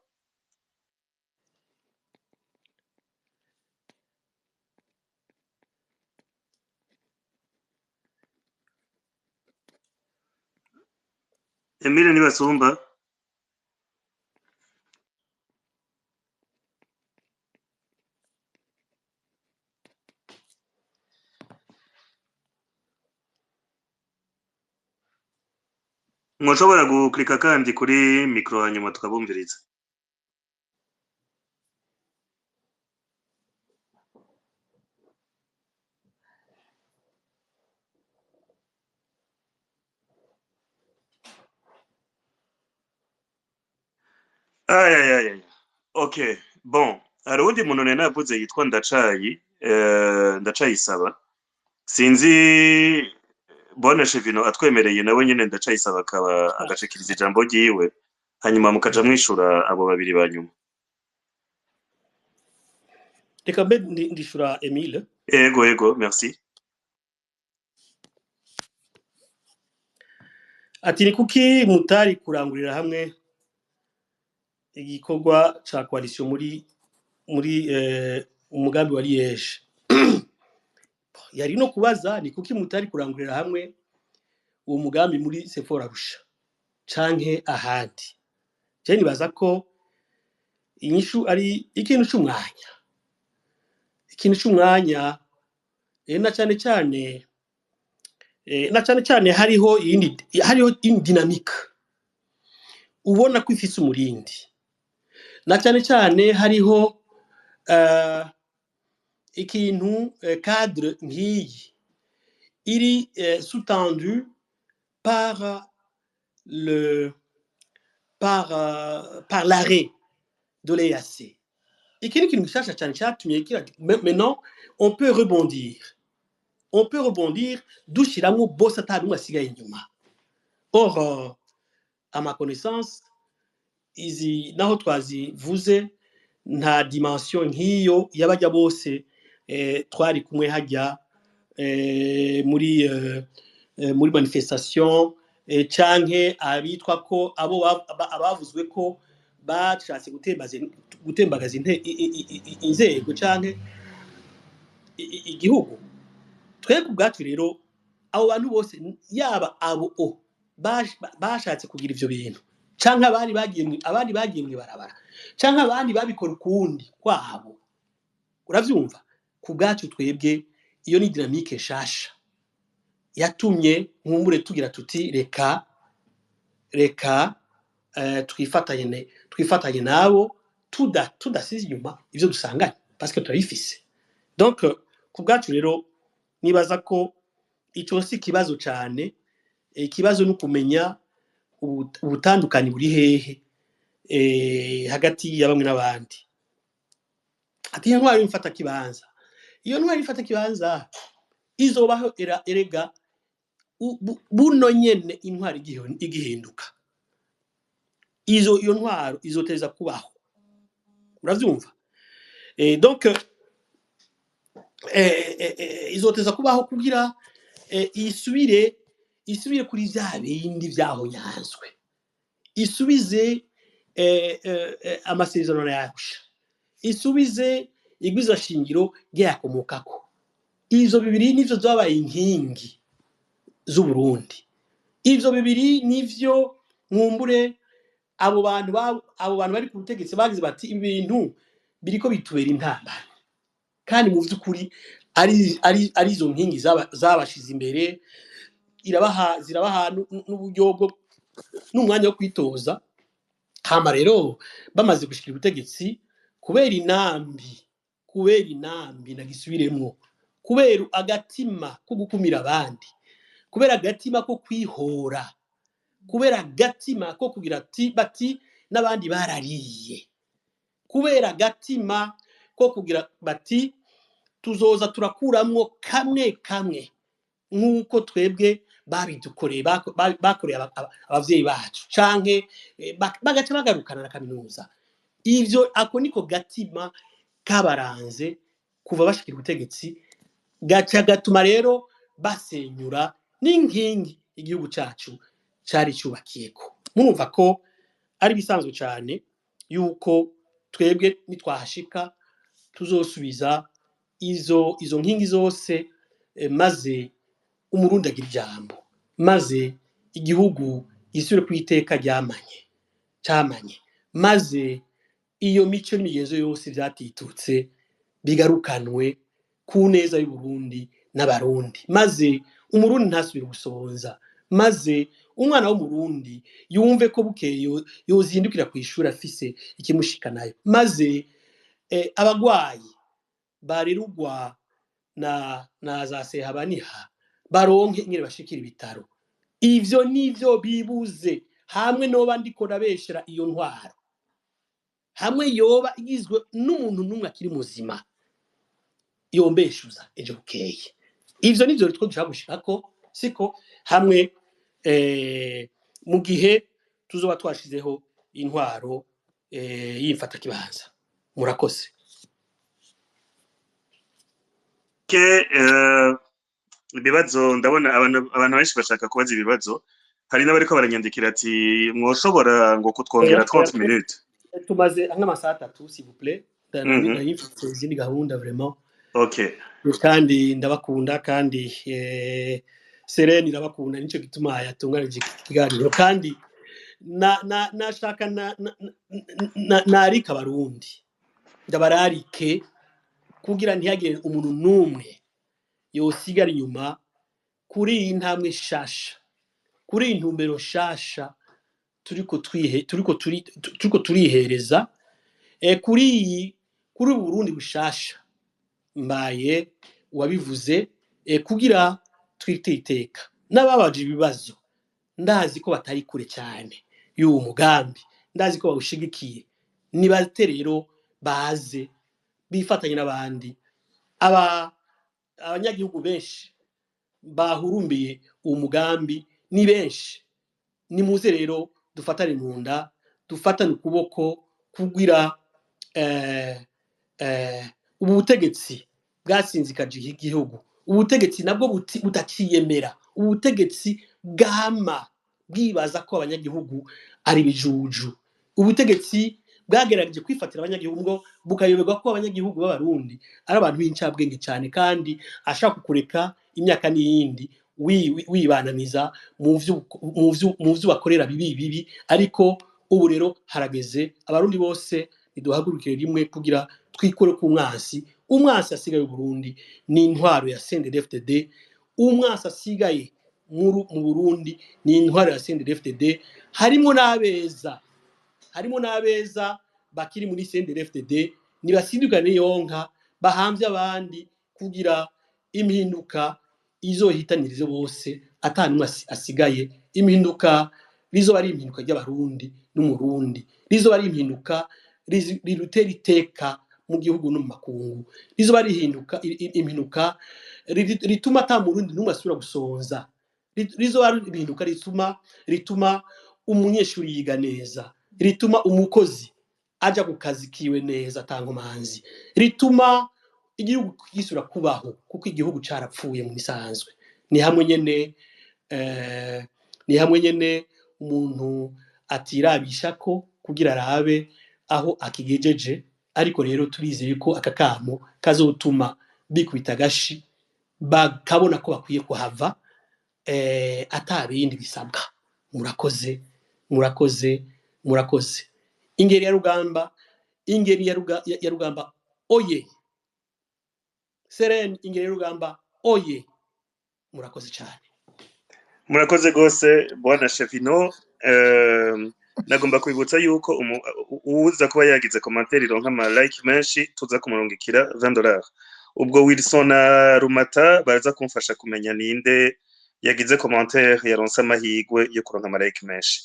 Emile Nibasumba mwoshobora guklika kandi kuri micro hanyuma tukabumviriza okay bon hari undi muntu navuze yitwa Ndacayisaba sinzi Bwana Chevino atwemereye nawe nyene Ndacayisaba akaba agashikiriza ijambo ryiwe hanyuma mukaja mwishura abo babiri banyuma reka mbe ndishura Emile ego merci ati ni kuki mutari kurangurira hamwe igikorwa ca coalition muri umugambi wa Liège yari no kubaza ni kuki mutari kurangurira hamwe uwo mugambi muri Sephora Arusha canke ahandi je nibaza ko inyishu ari ikintu cy'umwanya ikintu cy'umwanya na cyane cyane hariho indi dynamique ubona ko ifise umurindi na cyane cyane hariho ikintu cadre nk'iyi iri sous-tendu par l'arrêt de l'EAC. Et qui nous cherche à maintenant, on peut rebondir. On peut rebondir d'où Shiramo Bossata Masiga Inyuma. Or, à ma connaissance, izi naho twazi vuze nta dimension nk'iyo y'abajya bose twari kumwe hajya muri manifestation canke abitwa ko abo abavuzwe ko bashatse gutembagaza inzego canke igihugu. Twebwe ubwacu rero abo bantu bose yaba abo bashatse kugira ivyo bintu canke abandi bagiye mu ibarabara canke abandi babikora ukundi kwabo, uravyumva? Ku bwacu twebwe iyo ni dynamique nshasha yatumye nkumbure tugira tuti reka twifatanye nabo tudasize inyuma ivyo dusanganye parce que turabifise. Donc ku bwacu rero nibaza ko ico si kibazo cyane, ikibazo no kumenya ubutandukanye buri hehe hagati ya bamwe n'abandi. Ati intwari mfata kibanza, iyo ntwari ifata kibanza izobaho erega buno nyene intwari igihinduka, iyo ntwaro izoteza kubaho, uravyumva? Donc izoteza kubaho kugira isubire kuri vya bindi vyaho nyanzwe, isubize amasezerano yasha, isubize igwiza shingiro ryakomokako. Ivyo bibiri nivyo zabaye inkingi z'Uburundi. Ivyo bibiri nivyo nkumbure abo bantu bari ku butegetsi bagize bati ibintu biriko bitubera intambara, kandi mu vy'ukuri ari izo nkingi zabashize imbere, zirabaha n'uburyo bwo n'umwanya wo kwitoza. Hama rero bamaze gushikira ubutegetsi kubera inambi nagisubiremwo, kubera agatima ko gukumira abandi, kubera agatima ko kwihora, kubera agatima ko kugira bati n'abandi barariye, kubera agatima ko kugira bati tuzoza turakuramwo kamwe nk'uko twebwe babidukoreye bakoreye abavyeyi bacu canke bagaca bagarukana na kaminuza. Ivyo ako niko gatima kabaranze kuva bashikira ubutegetsi, gaca gatuma rero basenyura n'inkingi igihugu cacu cari cyubakiyeko. Murumva ko ari bisanzwe cyane yuko twebwe nitwahashika tuzosubiza izo nkingi zose, maze Umurundi agira ijambo, maze igihugu gisubire kwiteka cyamanye, maze iyo mico n'imigenzo yose vyatitutse bigarukanwe ku neza y'Uburundi n'abarundi, maze Umurundi ntasubire gusonza, maze umwana w'Umurundi yumve ko bukeye yozindukira kwishura afise ikimushikanayo, maze abagwayi barirugwa na za sehabaniha baronke ingene bashikira ibitaro. Ivyo nivyo bibuze. Hamwe noba ndiko nabeshera iyo ntwaro, hamwe yoba igizwe n'umuntu numwe akiri muzima, yombeshuza ejo bukeye. Ivyo nivyo two dushaka gushikako, siko hamwe mu gihe tuzoba twashizeho intwaro y'imfata kibanza. Murakoze. Ibibazo ndabona abantu benshi bashaka kubaza ibibazo. Hari n'abariko baranyandikira ati mwoshobora ngo kutwongera 30 minutes. Tumaze nk'amasaha 3 s'il vous plaît. Ndayifite izindi gahunda vraiment. Okay. Kandi ndabakunda kandi Serene irabakunda, nico gituma yatunganije ikiganiro, kandi nashaka narika abarundi, ndabararike kugira ntihagire umuntu n'umwe yosigara inyuma kuri iyi ntambwe shasha, kuri iyi ntumbero shasha turiko turihereza kuri Burundi bushasha mbaye wabivuze kugira twiteka n'ababaje ibibazo ndazi ko batari kure cyane y'uwo mugambi, ndazi ko bawushigikiye, nibate rero baze bifatanye n'abandi abanyagihugu benshi bahurumbiye uwo mugambi ni benshi. Nimuze rero dufatane mu nda, dufatane ukuboko kugira ubu butegetsi bwasinzikaje igihugu, ubutegetsi nabwo butakiyemera, ubutegetsi bwama bwibaza ko abanyagihugu ari bijuju, ubutegetsi bwagerageje kwifatira abanyagihugu ngo bukayoberwa ko abanyagihugu b'abarundi ari abantu b'incabwenge cyane kandi ashaka kukureka imyaka n'iyindi wibananiza mu vyo bakorera bibi. Ariko ubu rero harageze abarundi bose niduhagurukire rimwe kugira twikore ku umwansi asigaye Burundi ni intwaro ya CNDD-FDD, umwansi asigaye mu Burundi ni intwaro ya CNDD-FDD. harimo n'abeza bakiri muri CNDD-FDD nibasindukane yonka bahambye abandi kugira impinduka izohitanirize bose atanumwe asigaye. Impinduka rizoba ari impinduka ry'abarundi n'umurundi, rizoba ari impinduka rirutera iteka mu gihugu no mu makungu, rizoba ari impinduka rituma ata murundi n'umwe asubira gusonza, rizoba ari impinduka rituma umunyeshuri yiga neza, rituma umukozi aja ku kazi kiwe neza atankomanzi, rituma igihugu gisura kubaho kuko igihugu carapfuye mu bisanzwe. Ni hamwe nyene umuntu atirabisha ko kugira arabe aho akigejeje. Ariko rero turizeye ko aka kamo kazotuma bikubita gashi bakabona ko bakwiye kuhava atabindi bisabwa. Murakoze. Ingeri ya rugamba oye. Serene ingeri ya rugamba oye. Murakoze cyane. Murakoze gose bwana Chevino. Nagomba kwibutsa yuko uza kuba yagize commentaire ironka ama like menshi tuza kumurungikira $20. Ubwo Wilson na Rumata baraza kumfasha kumenya ninde yagize commentaire yaronse amahigwe yo kuronka ama like menshi.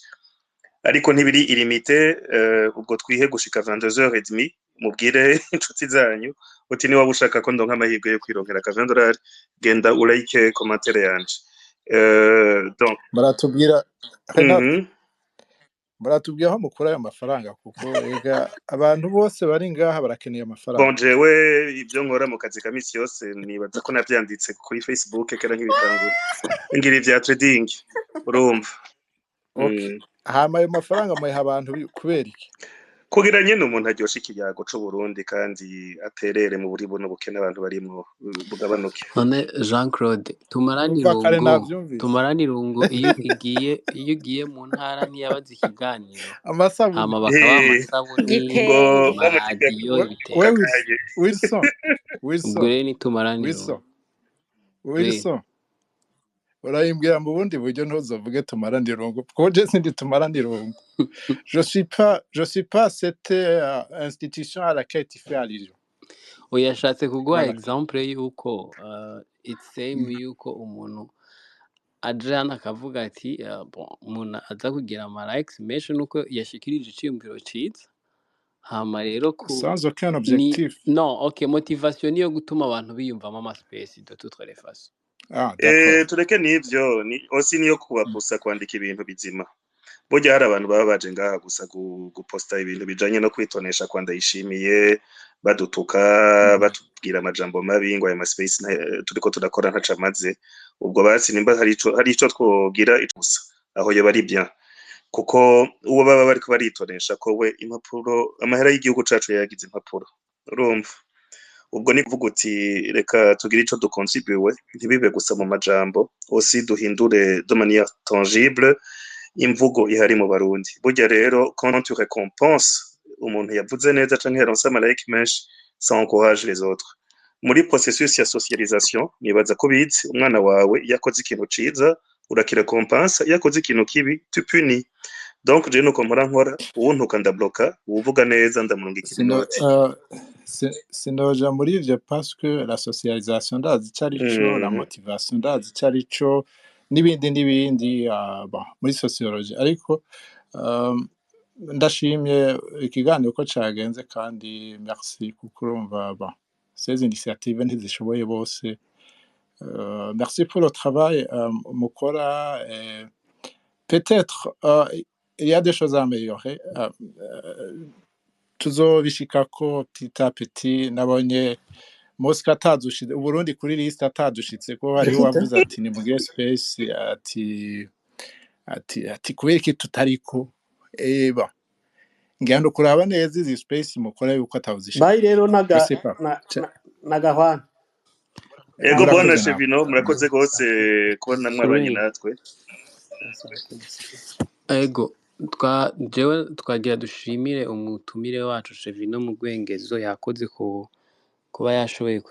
Ariko ntibiri ilimite, ubwo twihe gushika 22h30 mubwire inshuti zanyu uti ni wabushaka ko ndonka amahigwe yo kwironkera $20 genda ulike commentaire yanje. Donc baratubwira baratubwira aho mukura ayo mafaranga kuko ega abantu bose bari ngaha barakeneye amafaranga. Bon jewe ibyo nkora mu kazi kamisi yose nibaza ko navyanditse kuri Facebook kera nk'ibitangura ngira ivya trading urumva. Okay. Hama ayo mafaranga muha abantu kubera iki? Kugira nyene umuntu aryosha ikiyago c'u Burundi kandi aterere mu buri buno bukene abantu barimo bugabanuke. None Jean Claude tumarani rungu iyo ugiye mu ntara ntiyabaza ikiganiro hama bakaba amasabuni radio Wilson ubwo rero ni tumarani Wilson urayimbwira mu bundi buryo ntuzovuge tumarani rungu kuko je sindi tumarani rungu. Je suis pas cette institution à laquelle tu fais allusion. Uyashatse kuguha exemple yuko it's same yuko umuntu ajana akavuga ati umuntu aza kugira ama likes menshi nuko yashikirije iciyumviro ciza hama rero sans aucun objectif. Non, OK, motivation niyo gutuma abantu biyumvamo ama space de toutes les façons. Tureke n'ivyo ni osi niyo kubabusa kwandika ibintu bizima. Burya hari abantu baba baje ngaha gusa guposta ibintu bijanye no kwitonesha kwa Ndayishimiye badutuka batubwira amajambo mabi ngo aya space turiko tudakora ntaca maze. Ubwo basi nimba hari ico twogira gusa aho yo bari bien kuko uwo baba bariko baritonesha ko we impapuro amahera y'igihugu cacu yagize impapuro urumva. Ubwo ni kuvuga uti reka tugire ico ducontribue ntibibe gusa mu majambo aussi duhindure de manière tangible imvugo ihari mu Barundi. Burya rero quand tu récompenses umuntu yavuze neza canke yaronse ama like menshi ça encourage les autres. muri processus ya socialisation nibaza ko bizi umwana wawe yakoze ikintu ciza urakira compensa yakoze ikintu kibi tu puni donc je nuko nkora uwuntuka ndabloka uvuga neza ndamurungikira inoti sinoja muri ivyo parce que la socialisation ndazi carico la motivation ndazi carico n'ibindi muri sociologie ariko ndashimye ikiganiro ko cagenze kandi merci kuko urumva ces initiatives ntizishoboye bose merci pour le travail mukora peut-être il y a des choses à améliorer tuzobishikako petit à petit nabonye Mosca atadushitse Uburundi kuri liste atadushitse ko hariho wavuze ati ni mu space ati kubera iki tutariko ngendo kuraba neza izi space mukora yuko atawuzishika bayi rero nagahwana ego bwana Chevino murakoze gose kubona mwabanye natwe ego twagira dushimire umutumire wacu Chevino mu Rwengezo yakoze kuba yashoboye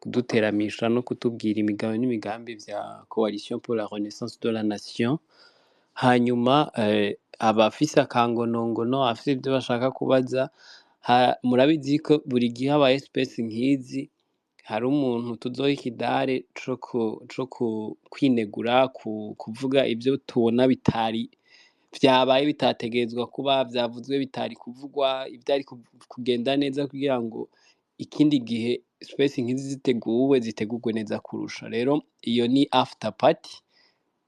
kuduteramisha no kutubwira imigabo n'imigambi vya Coalition pour la Renaissance de la Nation hanyuma abafise akangonongono afise ibyo bashaka kubaza murabizi ko buri gihe aba espèce nkizi hari umuntu tuzoha ikidare co kwinegura kuvuga ibyo tubona bitari vyabaye bitategezwa kuba vyavuzwe bitari kuvugwa ibyari kugenda neza kugira ngo ikindi gihe space nkizi zitegurwe neza kurusha rero iyo ni after party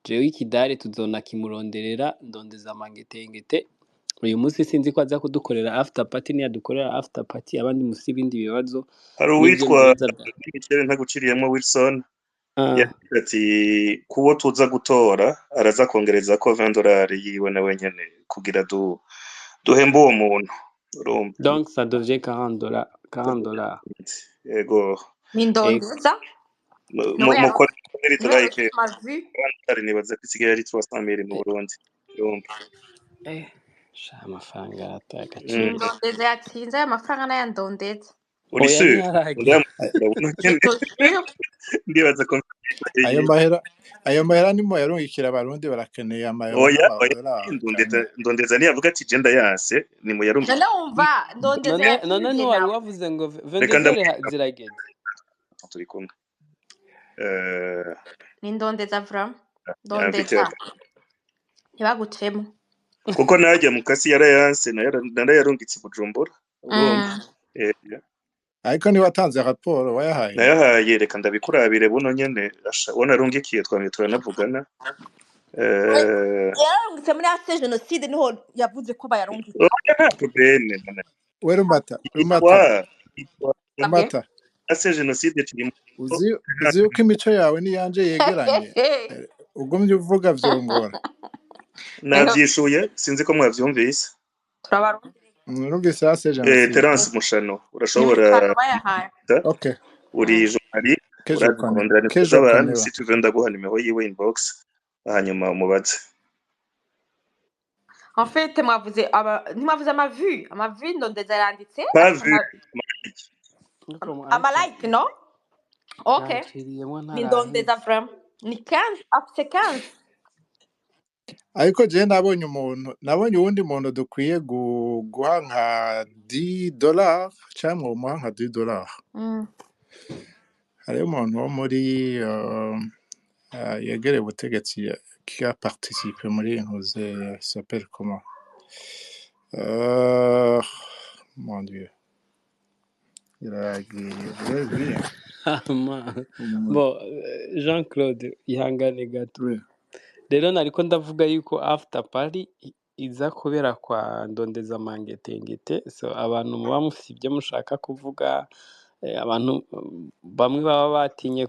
jewe ikidare tuzona kimuronderera ndondeza amangetengete uyu munsi sinzi ko aza kudukorera after party ni yadukorera after party abandi musi ibindi bibazo hari uwitwa Michel ntaguciriyemo Wilson ati kuwo tuza gutora araza kongereza ko $20 yiwe na wenyene kugira duhemba uwo muntu urumva donc ça devient $40 ego Mindondeza mukora like nibaza ko isigaye ari 300,000 mu Burundi urumva amafaranga atagaciro Ndondeza yatsinze aya mafaranga n'ayandondeza uri sûr ndibaza ko ayo mahera nimo yarungikira abarundi barakeneye ndondeza niyavuga ati genda yase ni mu yarungikira ndumva ndondeza none wari wavuze ngo vendezere ziragenda turi kumwe ni ndondeza vra ndondeza ntibagucemo kuko najya mu kasi yarayanse narayarungitse Bujumbura ariko ni watanze raporo wayahaye nayahaye reka ndabikurabire buno nyene wona rungikiye twamye turanavugana yarungitse muri ase genocide niho yavuze ko bayarungitse we rumata ase genocide turi uzi uko imico yawe niyanje yegeranye ugumye uvuga vyongora navyishuye sinzi ko mwavyumvise turabarundi Nurugise ase genocide Terence Mushano urashobora okay uri journali urakondana n'abantu si tu venda guha nimero yiwe inbox hanyuma umubaze en fait mwavuze amavu ndondeza yanditse like no okay ni ndondeza vraiment ni 15 après 15 ariko je nabonye uwundi muntu dukwiye guha nka $10 cyangwa umuha nka $10 hariyo umuntu wo muri yegereye ubutegetsi qui a participé muri intuze s'appelle comment mon dieu bon Jean-Claude ihangane gato rero nariko ndavuga yuko after party iza kubera kwa ndondeza mangetengete so abantu muba mufite mushaka kuvuga abantu bamwe baba batinye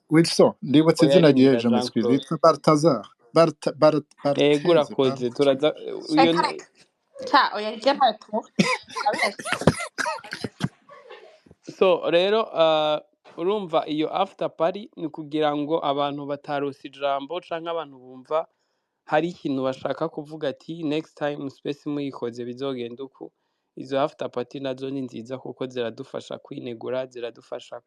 Wilson ndibutse izina gihe je m'excuse yitwa Balthazar urakoze turaza oya je mpato so rero urumva iyo after party ni kugira ngo abantu batarose ijambo canke abantu bumva hari ikintu bashaka kuvuga ati next time space muyikoze bizogenda uku izo after party nazo ni nziza kuko ziradufasha kwinegura ziradufasha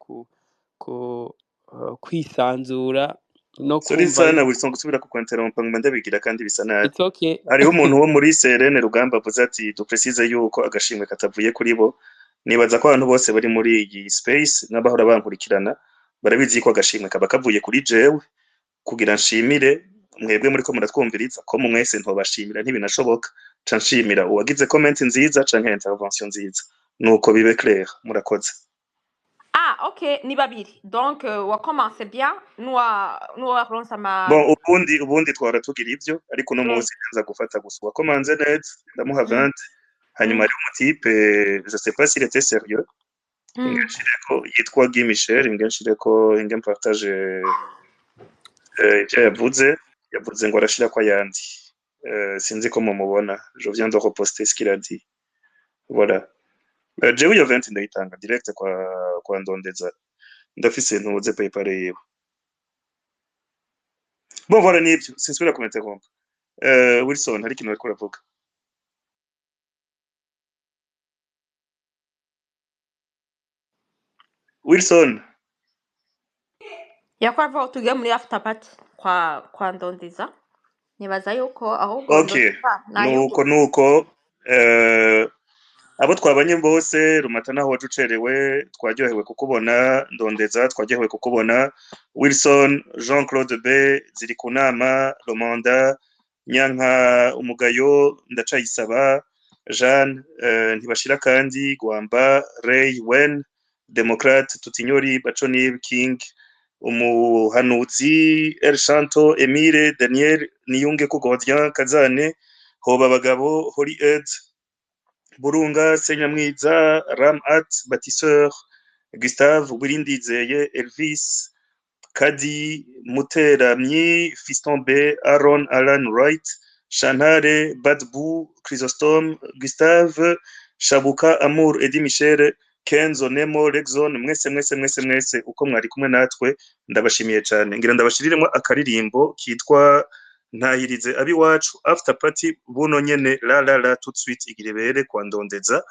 kwisanzura no Sorry kumva sana Wilson gusubira ku interrompa nguma ndabigira kandi bisa nabi. it's okay Hariho umuntu wo muri Serene Rugamba avuze ati duprecize yuko agashimwe katavuye kuri bo. Nibaza ko abantu bose bari muri iyi space n'abahora bankurikirana barabizi ko agashimwe kaba kavuye kuri jewe kugira nshimire mwebwe muri ko muratwumviriza ko mu mwese ntobashimira ntibinashoboka ca nshimira uwagize comment nziza canke intervention nziza nuko bibe clair murakoze. Ah, ok, ni babiri. Donc, wakomanse bien, nuwa ronsa ma... Bon ubundi twara tugira ivyo ariko no munsi nza gufata gusa wakomanze neza ndamuha 20 hanyuma ari umutipe je sais pas s'il était sérieux ingashireko yitwa Guy Michel ingashireko ingem partage ivyo yavuze ngo arashira kwa yandi sinzi ko mumubona je viens de reposter ce qu'il a dit voilà jewe iyo 20 ndayitanga direct kwa Ndondeza ndafise ntuze PayPal yiwe. Bon voilà nibyo sinsubira kumete kompa Wilson hari kintu ariko uravuga. Wilson Yakwava tugiye muri after party kwa Ndondeza. Nibaza yuko ahubwo okay nuko abo twabanye bose Rumata naho wajucerewe twaryohewe kukubona Ndondeza twaryohewe kukubona Wilson Jean-Claude B ziri kunama Romanda Nyanka umugayo ndacayisaba Jeanne ntibashira kandi Gwamba Ray Wen Democrate Tutinyori Baconi King umuhanuzi El Shanto Emile Daniel Niyunge ko Godien Kazane Hoba bagabo Holy Ed Burunga Senyamwiza Ramat Batisseur Gustave Wirindizeye Elvis Kadi Muteramyi Fiston B Aaron Alan Wright Chanare Badbu Chrysostome Gustave Shabuka Amour Edi Michel Kenzo Nemo Rexon mwese uko mwari kumwe natwe ndabashimiye cyane ngira ndabashiriremo akaririmbo kitwa ntahirize abi wacu after party buno nyene la tout de suite igirebere kwa Ndondeza.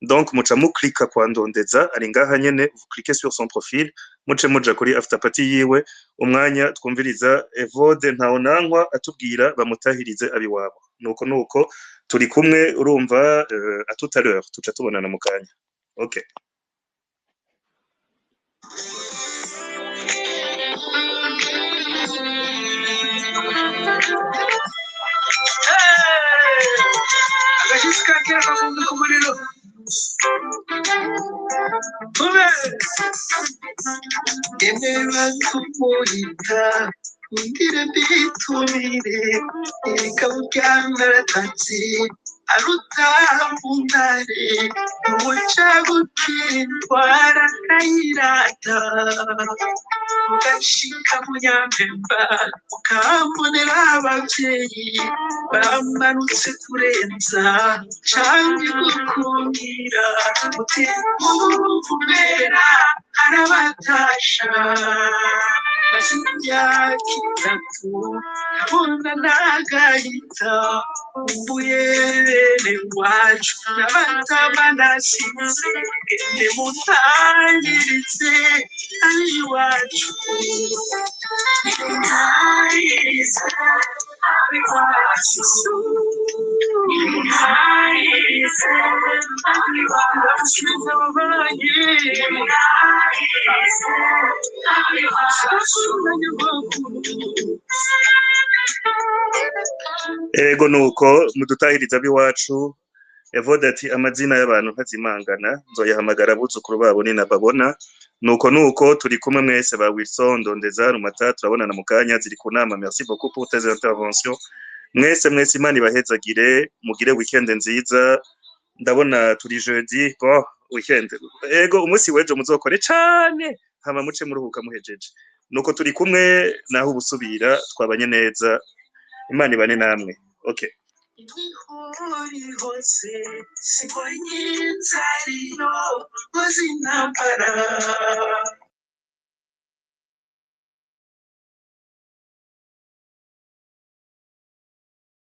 Donc muca muklika kwa Ndondeza ari ngaha nyene vous cliquez sur son profil muce muja kuri after party yiwe umwanya twumviriza Evode Ntaonankwa atubwira bamutahirize abi wabo nuko turi kumwe urumva à tout à l'heure tuca tubonana mu kanya. Okay. Agashishika kera kavuga ku muriro emera kumurika undire mbitumire ikaburyamara tatsi aruta mundare umuca gutindwara kayirata ugashika munyambemba ukambonera abavyeyi bamanutse kurenza canke gukungira uti uvumera arabatasha Masinja kitatu kabona nagahita umbuyene wacu nabatama nasize gende mutangirize ari wacu nahise ari wacu nahise ari wacu nahise ari Ego nuko mudutahiriza biwacu Evode ati amazina y'abantu ntazimangana nzoyahamagara buzukuru babo ni nababona nuko turi kumwe mwese ba Wilson Ndondeza Rumata turabonana mu kanya ziri kunama. Merci beaucoup pour tes interventions mwese Imana ibahezagire mugire weekend nziza ndabona turi jeudi bon weekend ego umunsi wejo muzokore cyane hama muce muruhuka muhejeje nuko turi kumwe naho ubusubira twabanye neza Imana ibane namwe. Okay. Sikoye nzariyo, wazinambara.